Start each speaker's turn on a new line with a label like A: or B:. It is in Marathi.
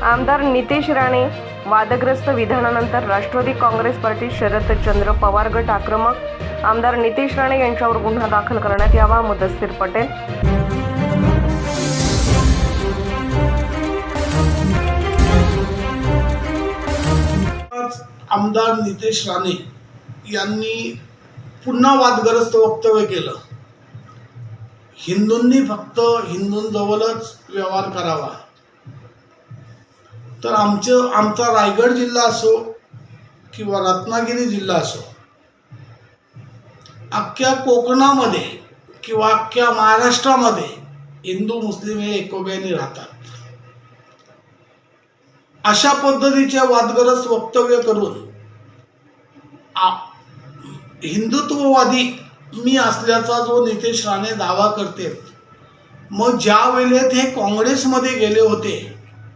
A: आमदार नितेश राणे वादग्रस्त विधानानंतर राष्ट्रवादी काँग्रेस पार्टी शरदचंद्र पवार गट आक्रमक। आमदार नितेश राणे यांच्यावर गुन्हा दाखल करण्यात यावा। मुदस्सीर पटेल।
B: आमदार नितेश राणे यांनी पुन्हा वादग्रस्त वक्तव्य केलं। हिंदूंनी फक्त हिंदूंजवळच व्यवहार करावा। तर आमचा रायगड जिल्हा असो किंवा रत्नागिरी जिल्हा असो, अख्ख्या कोकणामध्ये किंवा अख्ख्या महाराष्ट्रामध्ये हिंदू मुस्लिम हे एकोप्याने राहतात। अशा पद्धतीचे वादग्रस्त वक्तव्य करून हिंदुत्ववादी मी असल्याचा जो नितेश राणे दावा करते, मग ज्या वेळेत हे काँग्रेसमध्ये गेले होते